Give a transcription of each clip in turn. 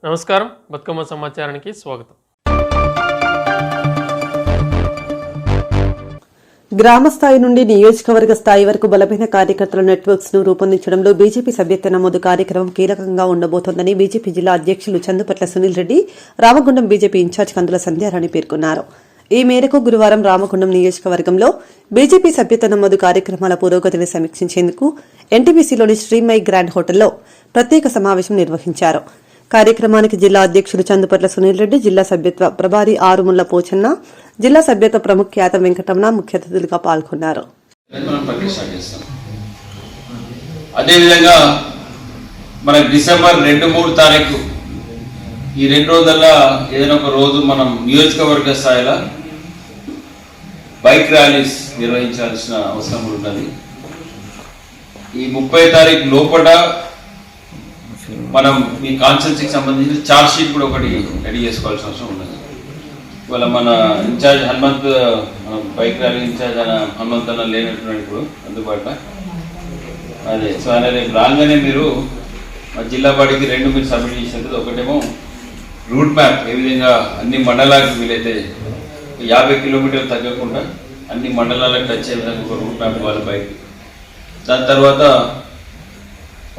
నమస్కారం, బతుకమ్మ సమాచారానికి స్వాగతం. గ్రామ స్థాయి నుండి నియోజకవర్గ స్థాయి వరకు బలమైన కార్యకర్తల నెట్వర్క్స్ ను రూపొందించడంలో బీజేపీ సభ్యత్వ నమోదు కార్యక్రమం కీలకంగా ఉండబోతోందని బీజేపీ జిల్లా అధ్యక్షులు చందుపట్ల సునీల్ రెడ్డి, రామగుండం బీజేపీ ఇన్ఛార్జ్ కందుల సంధ్యారాణి పేర్కొన్నారు. ఈ మేరకు గురువారం రామగుండం నియోజకవర్గంలో బీజేపీ సభ్యత్వ నమోదు కార్యక్రమాల పురోగతిని సమీక్షించేందుకు ఎన్టీపీసీలోని శ్రీమై గ్రాండ్ హోటల్లో ప్రత్యేక సమావేశం నిర్వహించారు. కార్యక్రమానికి జిల్లా అధ్యక్షులు చందుపట్ల సునీల్ రెడ్డి, జిల్లా సభ్యత్వ ప్రభారి ఆరుముళ్ల పోచన్న, జిల్లా సభ్యత్వ ప్రముఖ్యాత వెంకటరమణ ముఖ్య అతిథులుగా పాల్గొన్నారు. అదేవిధంగా మన డిసెంబర్ 2-3 తారీఖు ఈ 2 రోజుల్లో ఏదైనా ఒక రోజు మనం నియోజకవర్గ స్థాయిలో బైక్ ర్యాలీస్ నిర్వహించాల్సిన అవసరం ఉన్నది. ఈ 30 తారీఖు లోపల మనం మీ కాన్స్టిట్యూన్సీకి సంబంధించిన ఛార్జ్ షీట్ కూడా ఒకటి రెడీ చేసుకోవాల్సిన అవసరం ఉన్నది. ఇవాళ మన ఇన్ఛార్జ్ హనుమంత్, మన బైక్ ర్యాలీ ఇన్ఛార్జ్ హనుమంత్ అన్న లేనట్టున్నాడు ఇప్పుడు అందుబాటులో. అదే సో ఆయన రేపు రాగానే మీరు మా జిల్లా బాడీకి 2 మీరు సబ్మిట్ చేసినట్టు, ఒకటేమో రూట్ మ్యాప్ ఏ విధంగా అన్ని మండలాలకు వీలైతే 50 కిలోమీటర్లు తగ్గకుండా అన్ని మండలాలకు టచ్ అయ్యే విధంగా ఒక రూట్ మ్యాప్ వాళ్ళ బైక్. దాని తర్వాత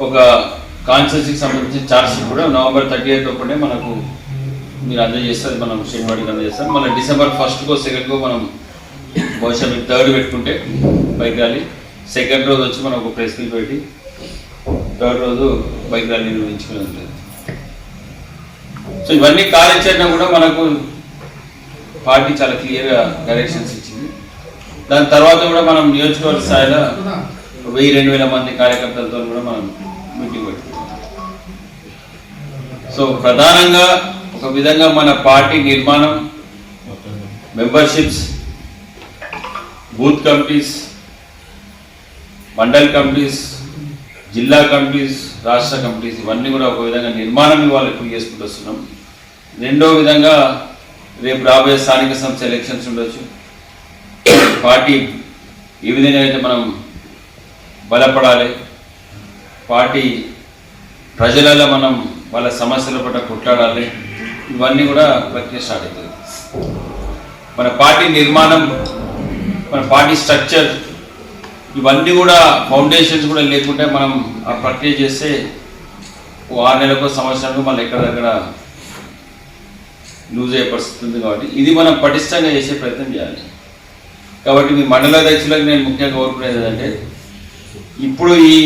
ఒక కాన్స్టిట్యూన్సీకి సంబంధించిన ఛార్జ్ షీట్ కూడా నవంబర్ 30 ఒకటే మనకు మీరు అందజేస్తారు, మనం స్టేట్ బాడీకి అందజేస్తాం. మళ్ళీ డిసెంబర్ 1కో 2కో మనం బహుశా మీరు 3rd పెట్టుకుంటే బైక్ ర్యాలీ, 2nd రోజు వచ్చి మనం ఒక ప్రెస్ మీట్ పెట్టి 3rd రోజు బైక్ ర్యాలీ నిర్వహించుకుని ఉంటుంది. సో ఇవన్నీ కార్యాచరణ కూడా మనకు పార్టీ చాలా క్లియర్గా డైరెక్షన్స్ ఇచ్చింది. దాని తర్వాత కూడా మనం నియోజకవర్గ స్థాయిలో 1000-2000 మంది కార్యకర్తలతో కూడా మనం మీటింగ్ పెట్టుకున్నాం. సో ప్రధానంగా ఒక విధంగా మన పార్టీ నిర్మాణం, memberships, booth committees, mandal committees, జిల్లా కమిటీస్, రాష్ట్ర కమిటీస్, ఇవన్నీ కూడా ఒక విధంగా నిర్మాణం ఇవాళ ఇప్పుడు చేసుకుంటూ వస్తున్నాం. రెండో విధంగా రేపు రాబోయే స్థానిక సంస్థ ఎలక్షన్స్ ఉండొచ్చు. పార్టీ ఏ విధంగా అయితే మనం బలపడాలి, పార్టీ ప్రజలలో మనం వాళ్ళ సమస్యల పట్ల కొట్లాడాలి, ఇవన్నీ కూడా ప్రక్రియ స్టార్ట్ అవుతుంది. మన పార్టీ నిర్మాణం, మన పార్టీ స్ట్రక్చర్, ఇవన్నీ కూడా ఫౌండేషన్స్ కూడా లేకుంటే మనం ఆ ప్రక్రియ చేస్తే 6 నెలలకో సంవత్సరానికి మళ్ళీ ఎక్కడ దగ్గర లూజ్ అయ్యే పరిస్థితి ఉంది. కాబట్టి ఇది మనం పటిష్టంగా చేసే ప్రయత్నం చేయాలి. కాబట్టి మీ మండల అధ్యక్షులకు నేను ముఖ్యంగా కోరుకునేది ఏంటంటే, ఇప్పుడు ఈ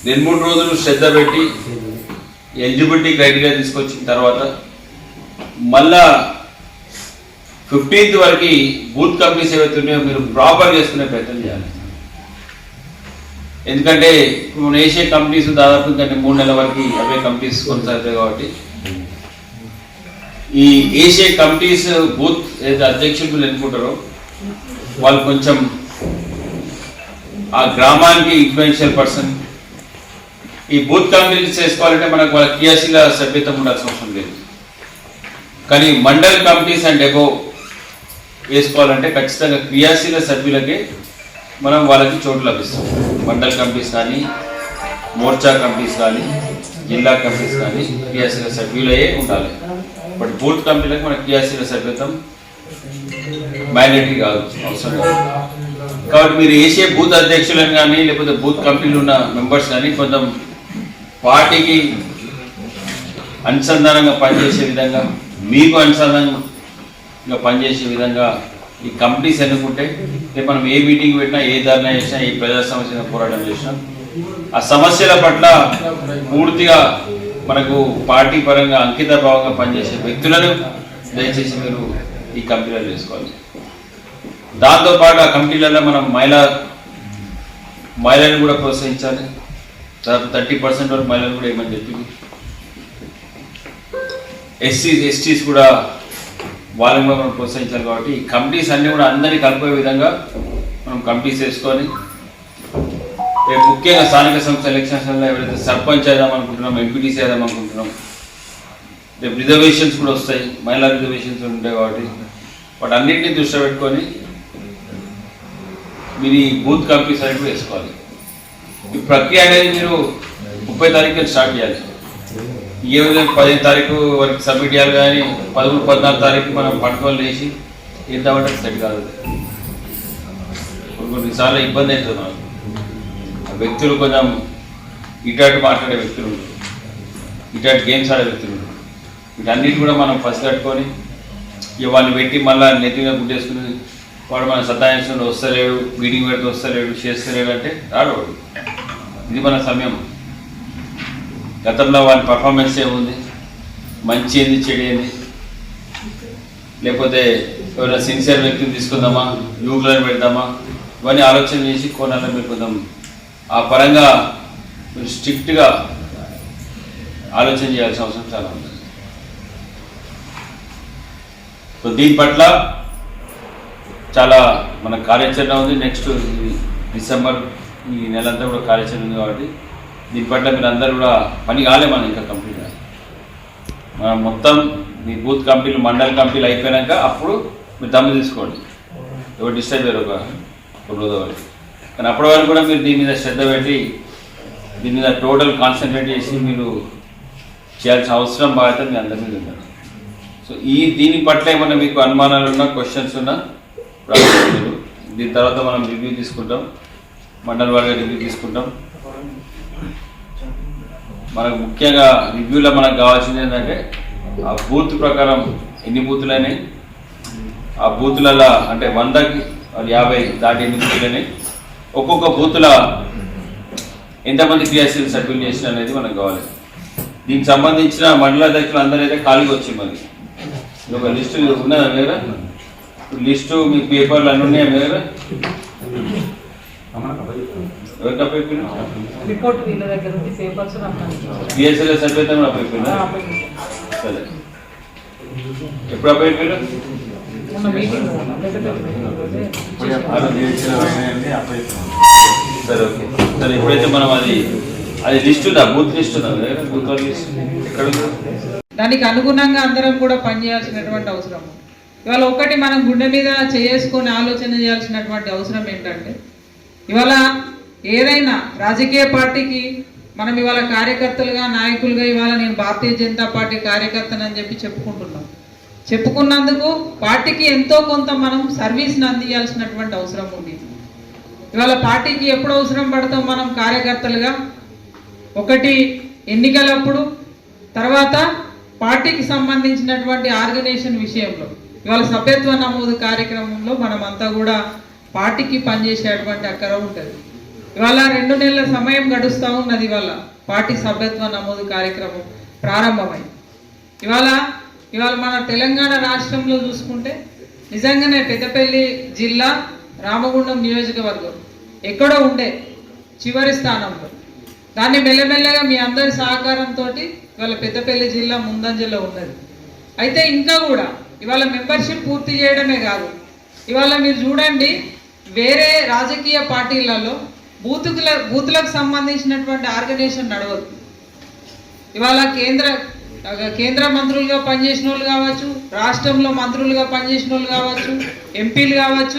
2-3 రోజులు శ్రద్ధ పెట్టి ఎలిజిబిలిటీ క్రైటీరియా తీసుకొచ్చిన తర్వాత మళ్ళా 15th వరకు బూత్ కమిటీస్ ఏవైతే ఉన్నాయో మీరు ప్రాపర్ చేసుకునే ప్రయత్నం చేయాలి. ఎందుకంటే ఇప్పుడు మన ఏషియా కమిటీస్ దాదాపు ఇంకంటే 3 నెలల వరకు అవే కమిటీస్ కొనసాగుతాయి. కాబట్టి ఈ ఏషియా కమిటీస్ బూత్ ఏదైతే అధ్యక్షులు ఎన్నుకుంటారో వాళ్ళు కొంచెం ఆ గ్రామానికి ఇన్ఫ్లుయెన్షియల్ పర్సన్. ఈ బూత్ కమిటీస్ చేసుకోవాలంటే మనకు వాళ్ళ క్రియాశీల సభ్యత్వం ఉండాల్సిన అవసరం లేదు. కానీ మండల్ కమిటీస్ అండ్ ఎబో వేసుకోవాలంటే ఖచ్చితంగా క్రియాశీల సభ్యులకే మనం వాళ్ళకి చోటు లభిస్తాం. మండల్ కమిటీస్ కానీ, మోర్చా కమిటీస్ కానీ, జిల్లా కమిటీస్ కానీ క్రియాశీల సభ్యులే ఉండాలి. బట్ బూత్ కమిటీలకు మన క్రియాశీల సభ్యత్వం మ్యాండేటరీ కాదు, అవసరం కాదు. కాబట్టి మీరు వేసే బూత్ అధ్యక్షులను కానీ లేకపోతే బూత్ కమిటీలు ఉన్న మెంబర్స్ కానీ కొంచెం పార్టీకి అనుసంధానంగా పనిచేసే విధంగా, మీకు అనుసంధానంగా పనిచేసే విధంగా ఈ కమిటీస్ ఎన్నుకుంటే రేపు మనం ఏ మీటింగ్ పెట్టినా, ఏ ధర్నా చేసినా, ఏ ప్రజా సమస్యల పోరాటం చేసినా ఆ సమస్యల పట్ల పూర్తిగా మనకు పార్టీ పరంగా అంకిత భావంగా పనిచేసే వ్యక్తులను దయచేసి మీరు ఈ కమిటీలలో వేసుకోవాలి. దాంతోపాటు ఆ కమిటీలలో మనం మహిళలను కూడా ప్రోత్సహించాలి. దాదాపు 30% వరకు మహిళలు కూడా ఏమని చెప్పింది. ఎస్టీస్ కూడా వాళ్ళని కూడా మనం ప్రోత్సహించాలి. కాబట్టి ఈ కమిటీస్ అన్నీ కూడా అందరినీ కలిపే విధంగా మనం కమిటీస్ వేసుకొని రేపు ముఖ్యంగా స్థానిక సంస్థ ఎలక్షన్స్లో ఎవరైతే సర్పంచ్ చేద్దామనుకుంటున్నాం, ఎంపీటీసీ చేద్దామనుకుంటున్నాం, రేపు రిజర్వేషన్స్ కూడా వస్తాయి, మహిళా రిజర్వేషన్స్ ఉంటాయి. కాబట్టి వాటన్నింటినీ దృష్టిలో పెట్టుకొని మీరు ఈ బూత్ కమిటీస్ అనేవి వేసుకోవాలి. ఈ ప్రక్రియ అనేది మీరు 30 తారీఖున స్టార్ట్ చేయాలి. ఏ విధంగా 15 తారీఖు వరకు సబ్మిట్ చేయాలి, కానీ 13, 14 తారీఖు మనం పట్టుకొని లేచి ఇద్దామంటే సెట్ కాదు. కొన్నిసార్లు ఇబ్బంది అవుతుంది మనకు. వ్యక్తులు కొంచెం ఇటాటి మాట్లాడే వ్యక్తులు ఉంటారు, ఇటాటి గేమ్స్ ఆడే వ్యక్తులు ఉంటారు. వీటన్నిటి కూడా మనం ఫస్ట్ కట్టుకొని వాళ్ళని పెట్టి మళ్ళీ నెత్తిగా గుట్టేసుకుని వాడు మన సతాయించడం వస్తలేడు, మీటింగ్ పెడితే వస్తలేడు, చేస్తలేడు అంటే రాడవాడు. ఇది మన సమయం. గతంలో వాడి పర్ఫార్మెన్స్ ఏముంది, మంచి ఏంది, చెడు ఏంది, లేకపోతే ఎవరైనా సిన్సియర్ వ్యక్తిని తీసుకుందామా, యువకులను పెడదామా, ఇవన్నీ ఆలోచన చేసి కోణాల్లో మీరు కొంచెం ఆ పరంగా మీరు స్ట్రిక్ట్గా ఆలోచన చేయాల్సిన అవసరం చాలా ఉంది. సో దీని పట్ల చాలా మన కార్యాచరణ ఉంది. నెక్స్ట్ డిసెంబర్ ఈ నెలంతా కూడా కార్యాచరణ ఉంది. కాబట్టి దీని పట్ల మీరు అందరూ కూడా పని కాలే మనం ఇంకా కంప్లీట్గా. మనం మొత్తం మీ బూత్ కంపెనీలు, మండల కంపెనీలు అయిపోయాక అప్పుడు మీరు దమ్ము తీసుకోండి. ఎవరు డిస్టర్బ్ అయ్యారు ఒక రోజు వరకు. కానీ అప్పటి వరకు కూడా మీరు దీని మీద శ్రద్ధ పెట్టి దీని మీద టోటల్ కాన్సన్ట్రేట్ చేసి మీరు చేయాల్సిన అవసరం బాధ్యత మీ అందరి మీద ఉన్నారు. సో దీని పట్ల ఏమన్నా మీకు అనుమానాలు ఉన్నా, క్వశ్చన్స్ ఉన్నా మీరు దీని తర్వాత మనం రివ్యూ తీసుకుంటాం, మండల వారిగా రివ్యూ తీసుకుంటాం. మనకు ముఖ్యంగా రివ్యూలో మనకు కావాల్సింది ఏంటంటే ఆ బూత్ ప్రకారం ఎన్ని బూతులైనాయి, ఆ బూతులలో అంటే 100కి 50 దాటి ఎన్ని బూతులైనాయి, ఒక్కొక్క బూతుల ఎంతమంది క్రియాశీల సభ్యులు చేసిన అనేది మనకు కావాలి. దీనికి సంబంధించిన మండల అధ్యక్షులు అందరూ అయితే ఖాళీగా వచ్చి మరి ఒక లిస్టు ఉన్నదా దగ్గర? లిస్టు మీ పేపర్లు అన్నీ ఉన్నాయా మీ దగ్గర? ఎవరికి అప్పయిపోయినా బిఎస్ఎల్ఎస్ సభ్యత కూడా అప్పయిపోయినా? సరే, ఎప్పుడు అప్పయిపోయినా? సరే, ఓకే. సరే, ఎప్పుడైతే మనం అది లిస్ట్ ఉందా, బూత్ లిస్ట్ ఉందా బూత్ లిస్ట్ ఎక్కడ ఉందా? దానికి అనుగుణంగా అందరం కూడా పనిచేయాల్సినటువంటి అవసరం. ఇవాళ ఒకటి మనం గుండె మీద చేసుకొని ఆలోచన చేయాల్సినటువంటి అవసరం ఏంటంటే, ఇవాళ ఏదైనా రాజకీయ పార్టీకి మనం ఇవాళ కార్యకర్తలుగా, నాయకులుగా ఇవాళ నేను భారతీయ జనతా పార్టీ కార్యకర్తనని చెప్పి చెప్పుకుంటున్నాం. చెప్పుకున్నందుకు పార్టీకి ఎంతో కొంత మనం సర్వీస్ని అందించాల్సినటువంటి అవసరం ఉంది. ఇవాళ పార్టీకి ఎప్పుడు అవసరం పడతాం మనం కార్యకర్తలుగా? ఒకటి ఎన్నికలప్పుడు, తర్వాత పార్టీకి సంబంధించినటువంటి ఆర్గనైజేషన్ విషయంలో. ఇవాళ సభ్యత్వ నమోదు కార్యక్రమంలో మనమంతా కూడా పార్టీకి పనిచేసేటువంటి అక్కర ఉంటుంది. ఇవాళ 2 నెలల సమయం గడుస్తూ ఉన్నది. ఇవాళ పార్టీ సభ్యత్వ నమోదు కార్యక్రమం ప్రారంభమై ఇవాళ మన తెలంగాణ రాష్ట్రంలో చూసుకుంటే నిజంగానే పెద్దపల్లి జిల్లా రామగుండం నియోజకవర్గం ఎక్కడో ఉండే చివరి స్థానంలో, దాన్ని మెల్లమెల్లగా మీ అందరి సహకారంతో ఇవాళ పెద్దపల్లి జిల్లా ముందంజలో ఉన్నది. అయితే ఇంకా కూడా ఇవాళ మెంబర్షిప్ పూర్తి చేయడమే కాదు, ఇవాళ మీరు చూడండి వేరే రాజకీయ పార్టీలలో బూతులకు సంబంధించినటువంటి ఆర్గనైజేషన్ నడవద్దు. ఇవాళ కేంద్ర మంత్రులుగా పనిచేసిన వాళ్ళు కావచ్చు, రాష్ట్రంలో మంత్రులుగా పనిచేసిన వాళ్ళు కావచ్చు, ఎంపీలు కావచ్చు,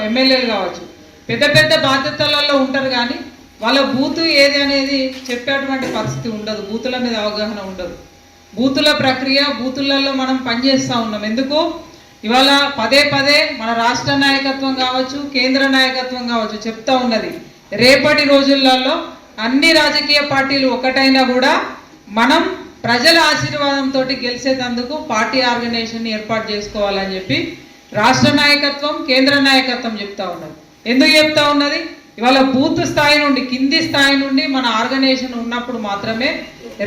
ఎమ్మెల్యేలు కావచ్చు, పెద్ద పెద్ద బాధ్యతలలో ఉంటారు. కానీ వాళ్ళ బూతు ఏది అనేది చెప్పేటువంటి పరిస్థితి ఉండదు. బూతుల మీద అవగాహన ఉండదు. బూతుల ప్రక్రియ, బూతులలో మనం పనిచేస్తూ ఉన్నాం. ఎందుకు ఇవాళ పదే పదే మన రాష్ట్ర నాయకత్వం కావచ్చు, కేంద్ర నాయకత్వం కావచ్చు చెప్తా ఉన్నది, రేపటి రోజులలో అన్ని రాజకీయ పార్టీలు ఒకటైనా కూడా మనం ప్రజల ఆశీర్వాదంతో గెలిచేందుకు పార్టీ ఆర్గనైజేషన్ ఏర్పాటు చేసుకోవాలని చెప్పి రాష్ట్ర నాయకత్వం, కేంద్ర నాయకత్వం చెప్తా ఉన్నది. ఎందుకు చెప్తా ఉన్నది? ఇవాళ బూత్ స్థాయి నుండి, కింది స్థాయి నుండి మన ఆర్గనైజేషన్ ఉన్నప్పుడు మాత్రమే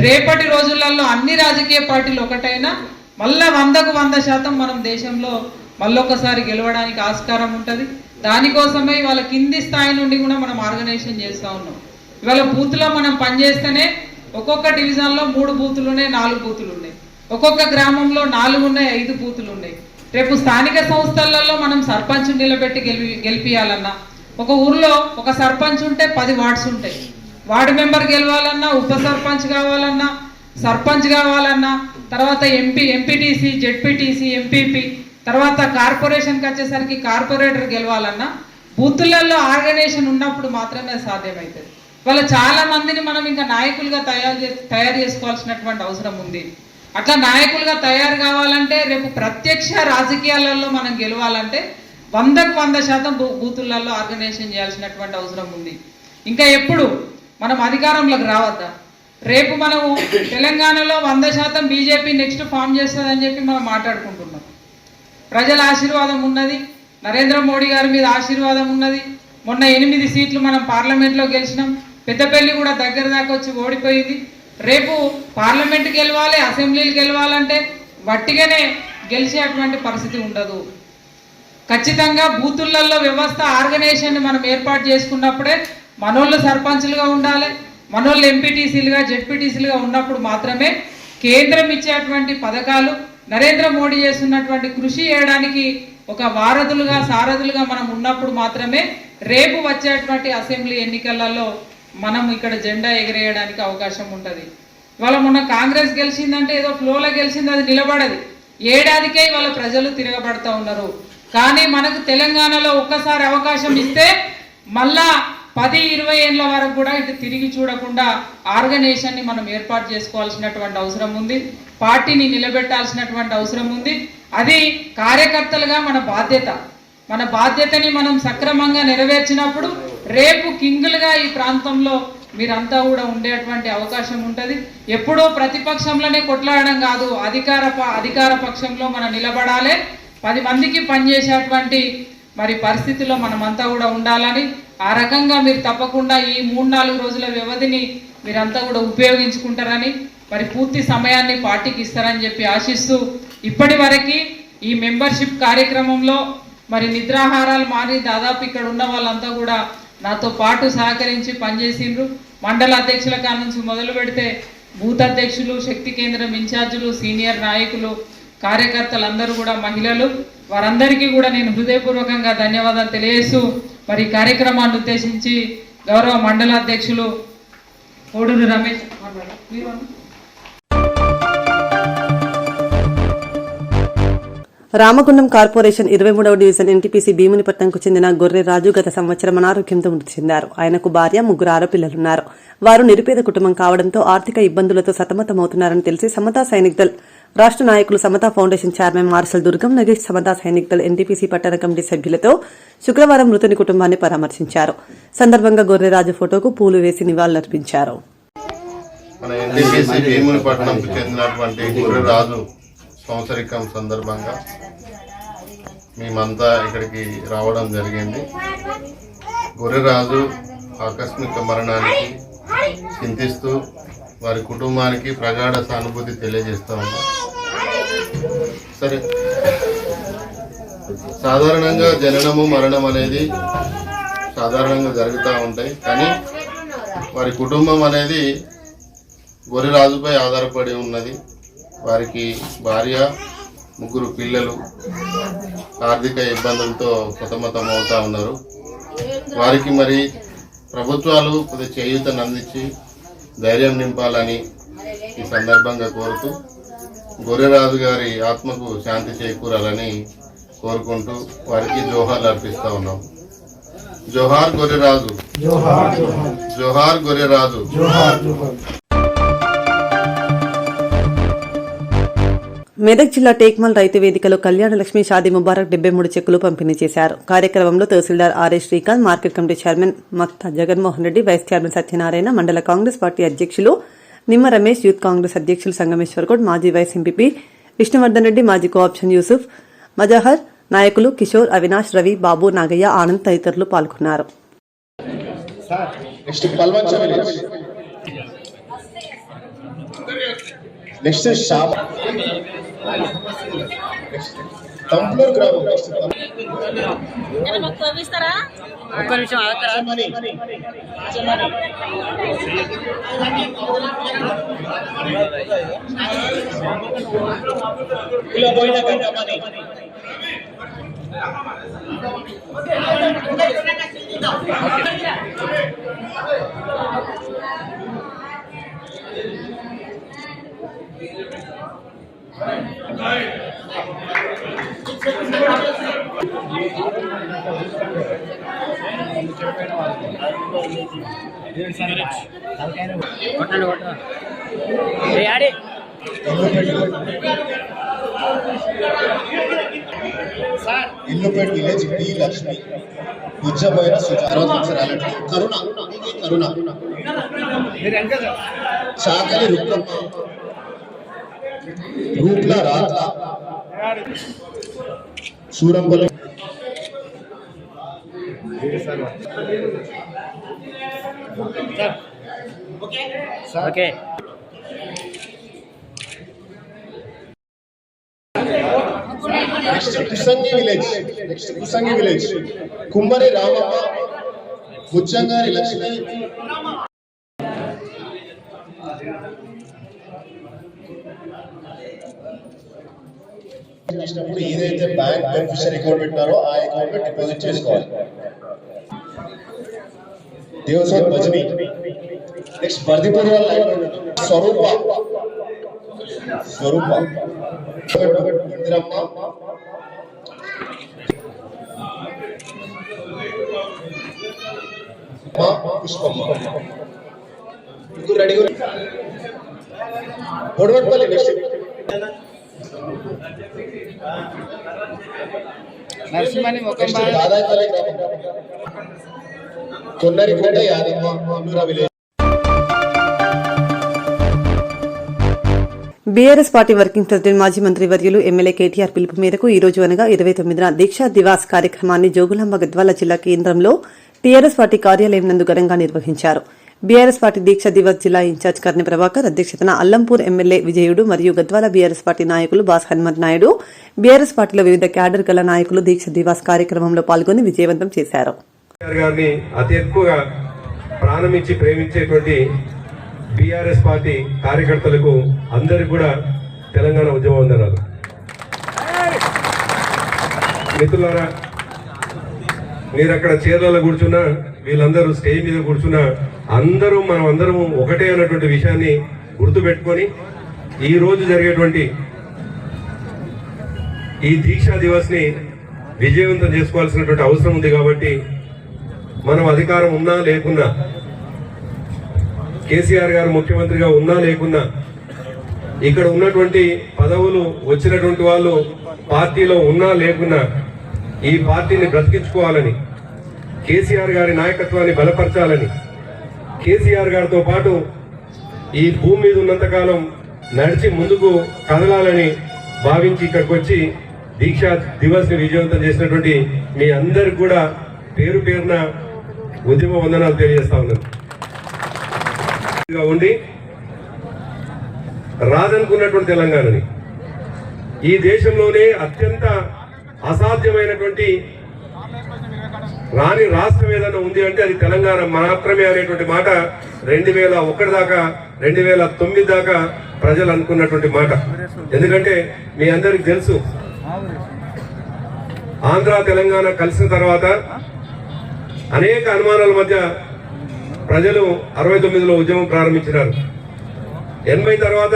రేపటి రోజులలో అన్ని రాజకీయ పార్టీలు ఒకటైనా మళ్ళా 100కు 100% మనం దేశంలో మళ్ళొకసారి గెలవడానికి ఆస్కారం ఉంటుంది. దానికోసమే ఇవాళ కింది స్థాయి నుండి కూడా మనం ఆర్గనైజేషన్ చేస్తూ ఉన్నాం. ఇవాళ బూత్లో మనం పనిచేస్తేనే ఒక్కొక్క డివిజన్లో 3 బూతులు ఉన్నాయి, 4 బూతులు ఉన్నాయి, ఒక్కొక్క గ్రామంలో 4 ఉన్నాయి, 5 బూతులు ఉన్నాయి. రేపు స్థానిక సంస్థలలో మనం సర్పంచ్ నిలబెట్టి గెలిపియాలన్నా, ఒక ఊర్లో ఒక సర్పంచ్ ఉంటే 10 వార్డ్స్ ఉంటాయి. వార్డు మెంబర్ గెలవాలన్నా, ఉప సర్పంచ్ కావాలన్నా, సర్పంచ్ కావాలన్నా, తర్వాత ఎంపీటీసీ, జెడ్పీటీసీ, ఎంపీపీ, తర్వాత కార్పొరేషన్కి వచ్చేసరికి కార్పొరేటర్ గెలవాలన్నా బూతులలో ఆర్గనైజేషన్ ఉన్నప్పుడు మాత్రమే సాధ్యమవుతుంది. వాళ్ళ చాలా మందిని మనం ఇంకా నాయకులుగా తయారు చేసుకోవాల్సినటువంటి అవసరం ఉంది. అట్లా నాయకులుగా తయారు కావాలంటే రేపు ప్రత్యక్ష రాజకీయాలలో మనం గెలవాలంటే 100% బూతులలో ఆర్గనైజేషన్ చేయాల్సినటువంటి అవసరం ఉంది. ఇంకా ఎప్పుడు మనం అధికారంలోకి రావద్దా? రేపు మనము తెలంగాణలో 100% బీజేపీ నెక్స్ట్ ఫామ్ చేస్తుందని చెప్పి మనం మాట్లాడుకుంటున్నాం. ప్రజల ఆశీర్వాదం ఉన్నది, నరేంద్ర మోడీ గారి మీద ఆశీర్వాదం ఉన్నది. మొన్న 8 సీట్లు మనం పార్లమెంట్లో గెలిచినాం. పెద్దపల్లి కూడా దగ్గర దాకా వచ్చి ఓడిపోయింది. రేపు పార్లమెంట్ గెలవాలి, అసెంబ్లీలు గెలవాలంటే వట్టిగానే గెలిచేటువంటి పరిస్థితి ఉండదు. ఖచ్చితంగా బూతులలో వ్యవస్థ ఆర్గనైజేషన్ మనం ఏర్పాటు చేసుకున్నప్పుడే మనోళ్ళు సర్పంచులుగా ఉండాలి, మనోళ్ళు ఎంపీటీసీలుగా జెడ్పీటీసీలుగా ఉన్నప్పుడు మాత్రమే కేంద్రం ఇచ్చేటువంటి పథకాలు, నరేంద్ర మోడీ చేస్తున్నటువంటి కృషి చేయడానికి ఒక వారధులుగా సారథులుగా మనం ఉన్నప్పుడు మాత్రమే రేపు వచ్చేటువంటి అసెంబ్లీ ఎన్నికలలో మనం ఇక్కడ జెండా ఎగరేయడానికి అవకాశం ఉంటుంది. ఇవాళ మొన్న కాంగ్రెస్ గెలిచిందంటే ఏదో ఫ్లోలో గెలిచింది, అది నిలబడది. ఏడాదికే ఇవాళ ప్రజలు తిరగబడతా ఉన్నారు. కానీ మనకు తెలంగాణలో ఒక్కసారి అవకాశం ఇస్తే మళ్ళా 10-20 ఏళ్ళ వరకు కూడా ఇటు తిరిగి చూడకుండా ఆర్గనైజేషన్ని మనం ఏర్పాటు చేసుకోవాల్సినటువంటి అవసరం ఉంది. పార్టీని నిలబెట్టాల్సినటువంటి అవసరం ఉంది. అది కార్యకర్తలుగా మన బాధ్యత. మన బాధ్యతని మనం సక్రమంగా నెరవేర్చినప్పుడు రేపు కింగులుగా ఈ ప్రాంతంలో మీరంతా కూడా ఉండేటువంటి అవకాశం ఉంటుంది. ఎప్పుడూ ప్రతిపక్షంలోనే కొట్లాడడం కాదు, అధికార పక్షంలో మనం నిలబడాలి. 10 మందికి పనిచేసేటువంటి మరి పరిస్థితుల్లో మనమంతా కూడా ఉండాలని, ఆ రకంగా మీరు తప్పకుండా ఈ 3-4 రోజుల వ్యవధిని మీరంతా కూడా ఉపయోగించుకుంటారని, మరి పూర్తి సమయాన్ని పార్టీకి ఇస్తారని చెప్పి ఆశిస్తూ, ఇప్పటి వరకు ఈ మెంబర్షిప్ కార్యక్రమంలో మరి నిద్రాహారాలు మాని దాదాపు ఇక్కడ ఉన్న వాళ్ళంతా కూడా నాతో పాటు సహకరించి పనిచేసిండ్రు. మండల అధ్యక్షుల కాడ నుంచి మొదలు పెడితే బూత్ అధ్యక్షులు, శక్తి కేంద్రం ఇన్ఛార్జీలు, సీనియర్ నాయకులు, కార్యకర్తలందరూ కూడా మహిళలు, వారందరికీ కూడా నేను హృదయపూర్వకంగా ధన్యవాదాలు తెలియజేస్తూ మరి కార్యక్రమాన్ని ఉద్దేశించి గౌరవ మండల అధ్యక్షులు కోడూరు రమేష్ రామగుండం కార్పొరేషన్ 23వ డివిజన్ ఎన్టీపీసీ భీమునిపట్నంకు చెందిన గొర్రె రాజు గత సంవత్సరం అనారోగ్యంతో మృతి చెందారు. ఆయనకు భార్య, 3 ఆడపిల్లలున్నారు. వారు నిరుపేద కుటుంబం కావడంతో ఆర్థిక ఇబ్బందులతో సతమతమవుతున్నారని తెలిసి సమతా సైనిక్ దళ్ రాష్ట్ర నాయకులు, సమతా ఫౌండేషన్ చైర్మన్ మార్షల్ దుర్గం నగేష్, సమతా సైనిక్ దళ్ ఎన్టీపీసీ పట్టణ కమిటీ సభ్యులతో శుక్రవారం మృతుని కుటుంబాన్ని పరామర్శించారు. సందర్భంగా గొర్రె రాజు ఫోటోకు పూలు వేసి నివాళులర్పించారు. మన ఎన్టీపీసీ భీమునిపట్నంకు చెందినటువంటి గొర్రె రాజు సంవత్సరికం సందర్భంగా మేమంతా ఇక్కడికి రావడం జరిగింది. గొర్రెరాజు ఆకస్మిక మరణానికి చింతిస్తూ వారి కుటుంబానికి ప్రగాఢ సానుభూతి తెలియజేస్తూ ఉన్నాం. సరే, సాధారణంగా జననము మరణం అనేది సాధారణంగా జరుగుతూ ఉంటాయి. కానీ వారి కుటుంబం అనేది గొర్రెరాజుపై ఆధారపడి ఉన్నది. వారికి భార్య, 3 పిల్లలు ఆర్థిక ఇబ్బందులతో సతమతం అవుతా ఉన్నారు. వారికి మరి ప్రభుత్వాలు కొద్దిగా చేయూతను అందించి ధైర్యం నింపాలని ఈ సందర్భంగా కోరుతూ గొర్రెరాజు గారి ఆత్మకు శాంతి చేకూరాలని కోరుకుంటూ వారికి జోహార్లు అర్పిస్తా ఉన్నాం. జోహార్ గొర్రెరాజు, జోహార్ గొర్రెరాజు. మెదక్ జిల్లా టేక్మల్ రైతు వేదికలో కళ్యాణ లక్ష్మి షాదీ ముబారక్ 73 చెక్కులు పంపిణీ చేశారు. కార్యక్రమంలో తహసీల్దార్ RA Srikanth, market committee chairman Maktha Jaganmohan Reddy, vice chairman Satyanarayana, మండల కాంగ్రెస్ పార్టీ అధ్యక్షులు నిమ్మ రమేష్, యూత్ కాంగ్రెస్ అధ్యక్షులు సంగమేశ్వర్ గౌడ్, మాజీ వైస్ ఎంపీపీ విష్ణువర్ధన్ రెడ్డి, మాజీ కోఆప్షన్ యూసుఫ్, మజహర్, నాయకులు కిషోర్, అవినాష్, రవి, బాబు, నాగయ్య, ఆనంద్ తదితరులు పాల్గొన్నారు. నెక్స్ట్ షాప్ కంప్యూటర్ గ్రామం ఒక్క నిమిషం ఇలా పోయిన గంటమని ఇల్లుపేట విలేజ్ బి లక్ష్మి ఉజ్జబోయిన కరుణ చాకలి రుక్కమ్మ రూప్ల రాత్ల Surampalli okay next Kusangi village Kummari Ramamma Muchchangari Lakshmi చేసినప్పుడు ఏదైతే బ్యాంక్ బెనిఫిషియరీ అకౌంట్ పెట్టారో ఆ అకౌంట్ లో డిపాజిట్ చేసుకోవాలి. దేవస్వామి భజని నెక్స్ట్ బర్దిపూర్ వాళ్ళ line Swarupa Indiramma Pushpamma ready Bodavatpalli next నరసింహని దాదాపల్లి గ్రామం Konnarikota Yadamma Annura village. BRS party working president మాజీ మంత్రి వర్యులు ఎమ్మెల్యే కేటీఆర్ పిలుపు మేరకు ఈ రోజు అనగా 29న దీక్షా దివాస్ కార్యక్రమాన్ని జోగులాంబ గద్వాల జిల్లా కేంద్రంలో టీఆర్ఎస్ పార్టీ కార్యాలయం నందు ఘనంగా నిర్వహించారు. బీఆర్ఎస్ పార్టీ దీక్షా దివాస్ జిల్లా ఇన్ఛార్జ్ కర్ణి ప్రభాకర్ అధ్యక్షతన అల్లంపూర్ ఎమ్మెల్యే విజయుడు మరియు గద్వాల బీఆర్ఎస్ పార్టీ నాయకులు బాస్ హనుమంత్ నాయుడు, బీఆర్ఎస్ పార్టీలో వివిధ క్యాడర్ గల నాయకులు దీక్షా దివాస్ కార్యక్రమంలో పాల్గొని విజయవంతం చేశారు. గారిని అతి ఎక్కువగా ప్రాణమిచ్చి ప్రేమించేటువంటి బీఆర్ఎస్ పార్టీ కార్యకర్తలకు అందరికి కూడా తెలంగాణ ఉద్యమ వందనాలు. మిత్రులారా, మీరు అక్కడ చీరలలో కూర్చున్నా, వీళ్ళందరూ స్టేజ్ మీద కూర్చున్నా, మనం అందరం ఒకటే అన్నటువంటి విషయాన్ని గుర్తుపెట్టుకొని ఈ రోజు జరిగేటువంటి ఈ దీక్షా దివస్ ని విజయవంతం చేసుకోవాల్సినటువంటి అవసరం ఉంది. కాబట్టి మనం అధికారం ఉన్నా లేకున్నా, కేసీఆర్ గారు ముఖ్యమంత్రిగా ఉన్నా లేకున్నా, ఇక్కడ ఉన్నటువంటి పదవులు వచ్చినటువంటి వాళ్ళు పార్టీలో ఉన్నా లేకున్నా ఈ పార్టీని బ్రతికించుకోవాలని, కేసీఆర్ గారి నాయకత్వాన్ని బలపరచాలని, కేసీఆర్ గారితో పాటు ఈ భూమి మీద ఉన్నంతకాలం నడిచి ముందుకు కదలాలని భావించి ఇక్కడికి వచ్చి దీక్షా దివస్ ని విజయవంతం చేసినటువంటి మీ అందరికి కూడా పేరు పేరున ఉద్యమ వందనాలు తెలియజేస్తా ఉన్నాను. ఉండి రాదనుకున్నటువంటి తెలంగాణని, ఈ దేశంలోనే అత్యంత అసాధ్యమైనటువంటి రాని రాష్ట్రం ఏదైనా ఉంది అంటే అది తెలంగాణ మాత్రమే అనేటువంటి మాట 2001 దాకా 2009 దాకా ప్రజలు అనుకున్నటువంటి మాట. ఎందుకంటే మీ అందరికి తెలుసు, ఆంధ్ర తెలంగాణ కలిసిన తర్వాత అనేక అనుమానాల మధ్య ప్రజలు 69లో ఉద్యమం ప్రారంభించినారు. 80 తర్వాత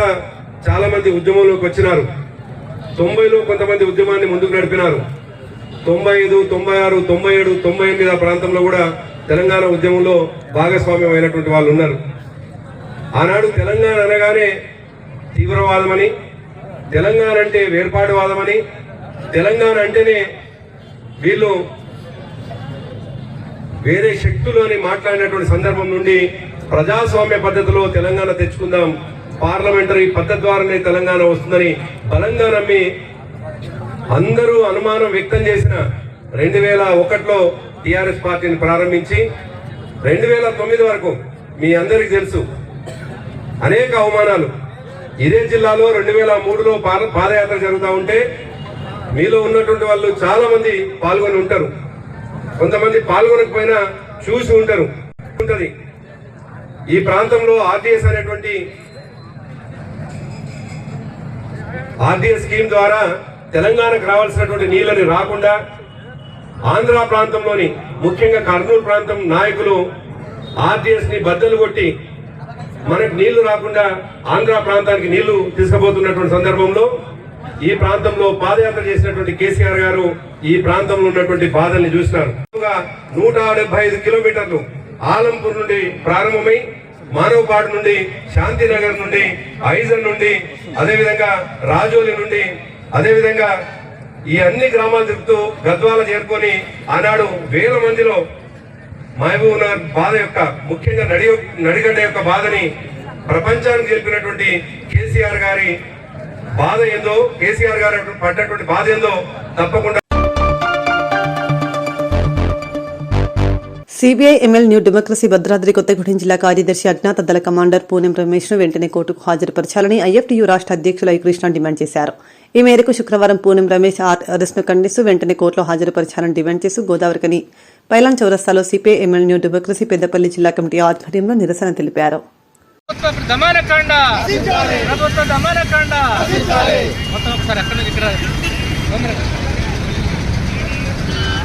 చాలా మంది ఉద్యమంలోకి వచ్చినారు. 90లో కొంతమంది ఉద్యమాన్ని ముందుకు నడిపినారు. 95, 96, 97, 98 ఆ ప్రాంతంలో కూడా తెలంగాణ ఉద్యమంలో భాగస్వామ్యం అయినటువంటి వాళ్ళు ఉన్నారు. ఆనాడు తెలంగాణ అనగానే తీవ్రవాదమని, తెలంగాణ అంటే వేర్పాటువాదమని, తెలంగాణ అంటేనే వీళ్ళు వేరే శక్తులు అని మాట్లాడినటువంటి సందర్భం నుండి ప్రజాస్వామ్య పద్ధతిలో తెలంగాణ తెచ్చుకుందాం, పార్లమెంటరీ పద్ధతి ద్వారానే తెలంగాణ వస్తుందని బలంగా నమ్మి అందరూ అనుమానం వ్యక్తం చేసిన 2001లో టీఆర్ఎస్ పార్టీని ప్రారంభించి 2009 వరకు మీ అందరికీ తెలుసు అనేక అవమానాలు. ఇదే జిల్లాలో 2003లో పాదయాత్ర జరుగుతూ ఉంటే మీలో ఉన్నటువంటి వాళ్ళు చాలా మంది పాల్గొని ఉంటారు. కొంతమంది పాల్గొనకపోయినా చూసి ఉంటారు. ఈ ప్రాంతంలో ఆర్డీఎస్ అనేటువంటి ఆర్డీఎస్ స్కీమ్ ద్వారా తెలంగాణకు రావాల్సినటువంటి నీళ్ళని రాకుండా ఆంధ్ర ప్రాంతంలోని ముఖ్యంగా కర్నూలు ప్రాంతం నాయకులు ఆర్డీఎస్ ని బద్దలు కొట్టి మనకు నీళ్లు రాకుండా ఆంధ్ర ప్రాంతానికి నీళ్లు తీసుకుపోతున్నటువంటి సందర్భంలో ఈ ప్రాంతంలో పాదయాత్ర చేసినటువంటి కేసీఆర్ గారు ఈ ప్రాంతంలో ఉన్నటువంటి బాధల్ని చూసినారు. 175 కిలోమీటర్లు ఆలంపూర్ నుండి ప్రారంభమై మానవపాడు నుండి, శాంతినగర్ నుండి, ఐజన్ నుండి, అదేవిధంగా రాజోలి నుండి, అదేవిధంగా ఈ అన్ని గ్రామాలు తిరుగుతూ గద్వాల చేరుకొని ఆనాడు వేల మందిలో మహబూబ్నగర్ బాధ యొక్క, ముఖ్యంగా నడిగడ్డ యొక్క బాధని ప్రపంచానికి తెలిపినటువంటి కేసీఆర్ గారి బాధ ఏందో, కేసీఆర్ గారు పడ్డటువంటి బాధ ఏందో తప్పకుండా CBI ML new democracy Bhadradri Kothagudem జిల్లా కార్యదర్శి అజ్ఞాత దళ కమాండర్ పూనెం రమేష్ ను వెంటనే కోర్టుకు హాజరుపరచాలని ఐఎఫ్టీయూ రాష్ట్ర అధ్యక్షులు కృష్ణ డిమాండ్ చేశారు. ఈ మేరకు శుక్రవారం పూనెం రమేష్ అరెస్టును ఖండిస్తూ వెంటనే కోర్టులో హాజరుపరచాలని డిమాండ్ చేస్తూ గోదావరికని పైలాన్ చౌరస్తాలో CPI ML new democracy Peddapalli జిల్లా కమిటీ ఆధ్వర్యంలో నిరసన తెలిపారు.